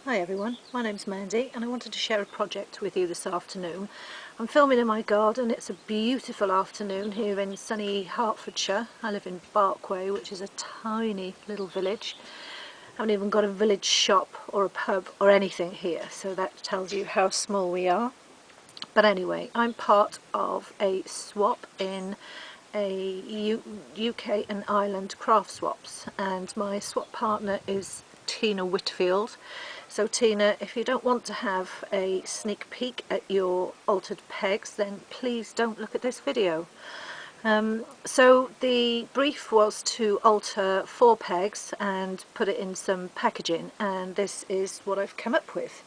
Hi everyone, my name's Mandy and I wanted to share a project with you this afternoon. I'm filming in my garden. It's a beautiful afternoon here in sunny Hertfordshire. I live in Barkway, which is a tiny little village. I haven't even got a village shop or a pub or anything here, so that tells you how small we are. But anyway, I'm part of a swap in a UK and Ireland craft swaps, and my swap partner is Tina Whitfield. So Tina, if you don't want to have a sneak peek at your altered pegs, then please don't look at this video. So the brief was to alter 4 pegs and put it in some packaging, and this is what I've come up with.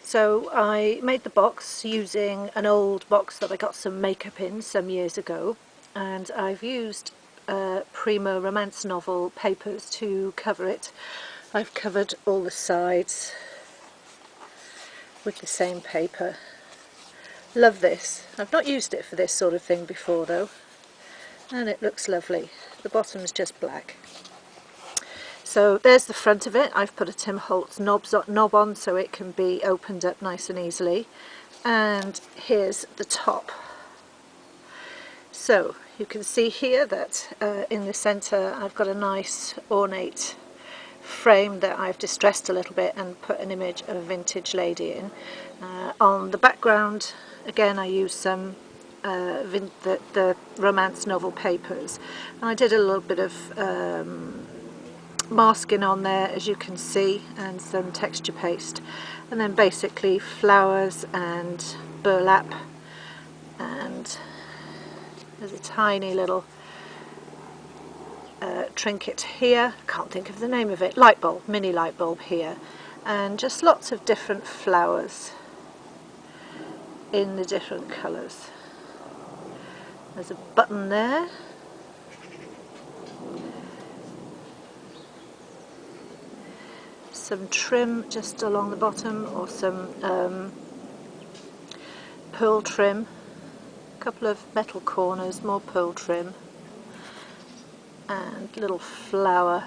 So I made the box using an old box that I got some makeup in some years ago, and I've used Prima romance novel papers to cover it. I've covered all the sides with the same paper. Love this. I've not used it for this sort of thing before though, and it looks lovely. The bottom's just black. So there's the front of it. I've put a Tim Holtz knob on so it can be opened up nice and easily. And here's the top. So you can see here that in the centre I've got a nice ornate frame that I've distressed a little bit and put an image of a vintage lady in. On the background, again, I used some the romance novel papers. And I did a little bit of masking on there, as you can see, and some texture paste, and then basically flowers and burlap, and there's a tiny little trinket here, can't think of the name of it, light bulb, mini light bulb here, and just lots of different flowers in the different colours. There's a button there. Some trim just along the bottom, or some pearl trim, a couple of metal corners, more pearl trim, and little flower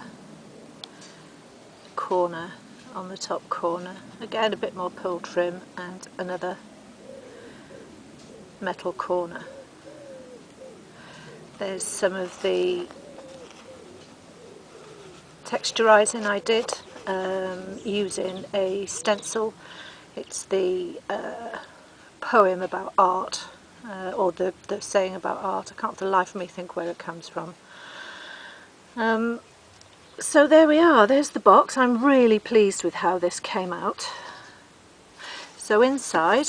corner on the top corner. Again, a bit more pearl trim and another metal corner. There's some of the texturizing I did using a stencil. It's the poem about art, or the saying about art. I can't for the life of me think where it comes from. So there we are, there's the box. I'm really pleased with how this came out. So inside,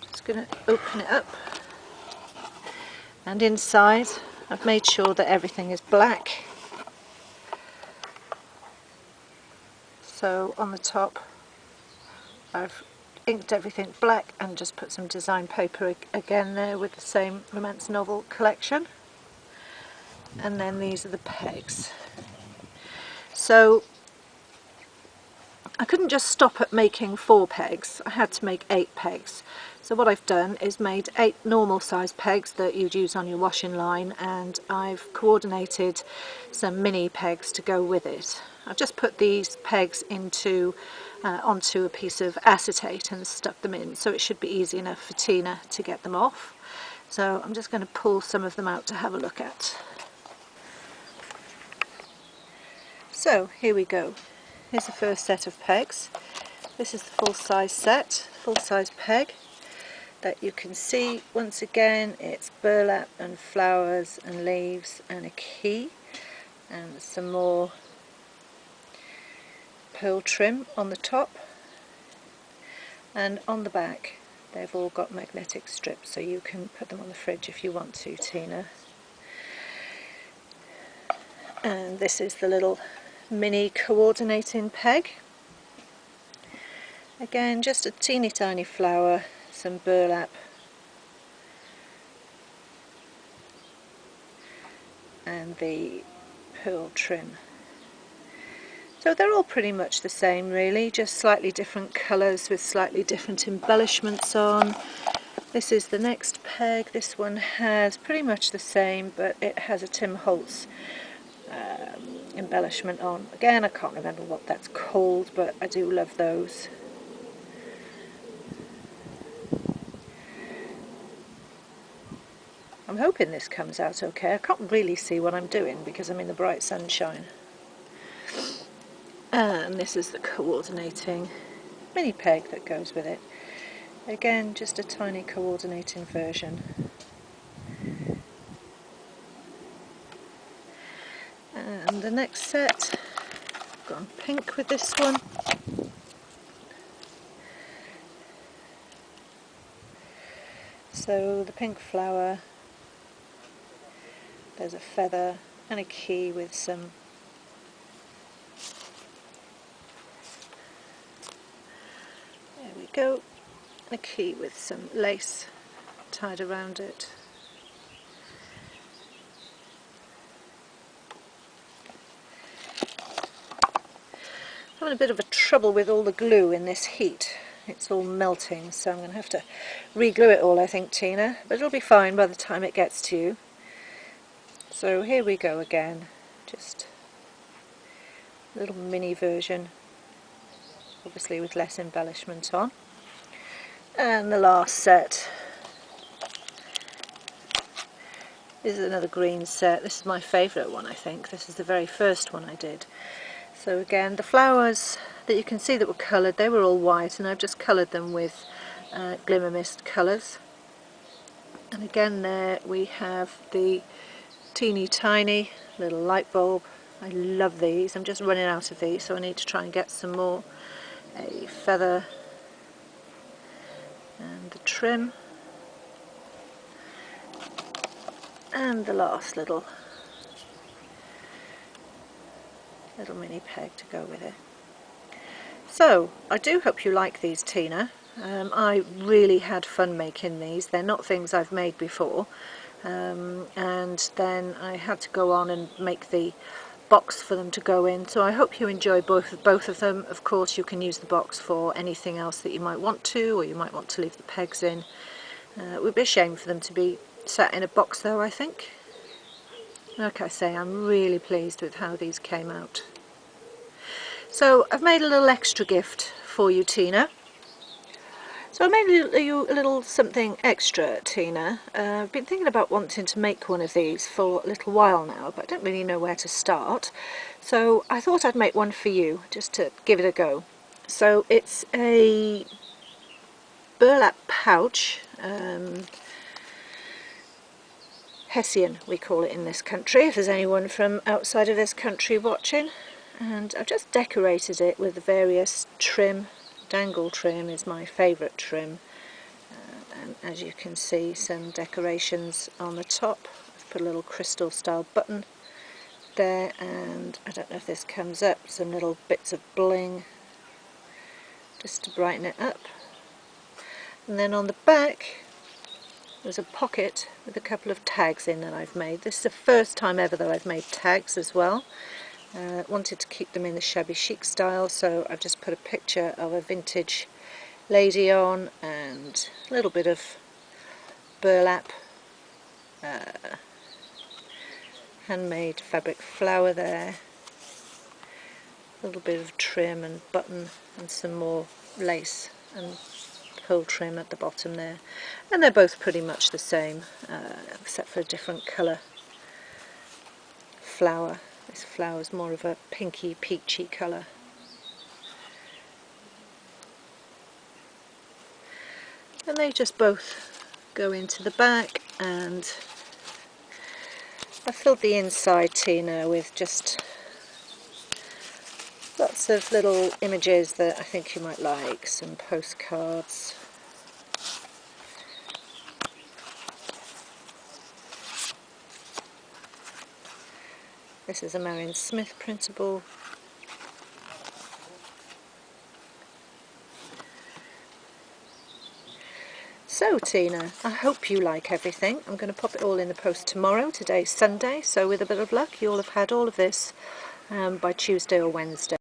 just going to open it up, and inside I've made sure that everything is black. So on the top I've inked everything black and just put some design paper again there with the same romance novel collection. And then these are the pegs. So I couldn't just stop at making 4 pegs, I had to make 8 pegs. So what I've done is made 8 normal size pegs that you'd use on your washing line, and I've coordinated some mini pegs to go with it. I've just put these pegs into onto a piece of acetate and stuck them in, so it should be easy enough for Tina to get them off. So I'm just going to pull some of them out to have a look at. So here we go. Here's the first set of pegs. This is the full-size set, full-size peg that you can see. Once again, it's burlap and flowers and leaves and a key and some more pearl trim on the top, and on the back they've all got magnetic strips, so you can put them on the fridge if you want to, Tina. And this is the little mini coordinating peg. Again, just a teeny tiny flower, some burlap, and the pearl trim. So they're all pretty much the same really, just slightly different colours with slightly different embellishments on. This is the next peg. This one has pretty much the same, but it has a Tim Holtz embellishment on. Again, I can't remember what that's called, but I do love those. I'm hoping this comes out okay. I can't really see what I'm doing because I'm in the bright sunshine. And this is the coordinating mini peg that goes with it. Again, just a tiny coordinating version. And the next set, I've gone pink with this one. So the pink flower, there's a feather and a key with some there we go, a key with some lace tied around it. Having a bit of a trouble with all the glue in this heat. It's all melting, so I'm going to have to re-glue it all, I think, Tina, but it'll be fine by the time it gets to you. So here we go again, just a little mini version, obviously with less embellishment on. And the last set is another green set. This is my favourite one, I think. This is the very first one I did. So again, the flowers that you can see that were coloured, they were all white, and I've just coloured them with Glimmer Mist colours. And again there we have the teeny tiny little light bulb. I love these. I'm just running out of these, so I need to try and get some more. A feather and the trim. And the last little mini peg to go with it. So I do hope you like these, Tina. I really had fun making these. They're not things I've made before, and then I had to go on and make the box for them to go in, so I hope you enjoy both of them. Of course you can use the box for anything else that you might want to, or you might want to leave the pegs in. It would be a shame for them to be sat in a box though, I think. Like I say, I'm really pleased with how these came out. So I've made a little extra gift for you, Tina. So I made you a little something extra, Tina. I've been thinking about wanting to make one of these for a little while now, but I don't really know where to start. So I thought I'd make one for you, just to give it a go. So it's a burlap pouch, Hessian we call it in this country, if there's anyone from outside of this country watching. And I've just decorated it with the various trim. Dangle trim is my favourite trim, and as you can see, some decorations on the top. I've put a little crystal style button there, and I don't know if this comes up, some little bits of bling just to brighten it up. And then on the back there's a pocket with a couple of tags in that I've made. This is the first time ever that I've made tags as well. Wanted to keep them in the shabby chic style, so I've just put a picture of a vintage lady on, and a little bit of burlap, handmade fabric flower there, a little bit of trim and button, and some more lace and pearl trim at the bottom there. And they're both pretty much the same, except for a different colour flower. This flower's more of a pinky peachy colour. And they just both go into the back, and I filled the inside, Tina, with just lots of little images that I think you might like, some postcards. This is a Marion Smith printable. So Tina, I hope you like everything. I'm going to pop it all in the post tomorrow. Today's Sunday, so with a bit of luck you'll have had all of this by Tuesday or Wednesday.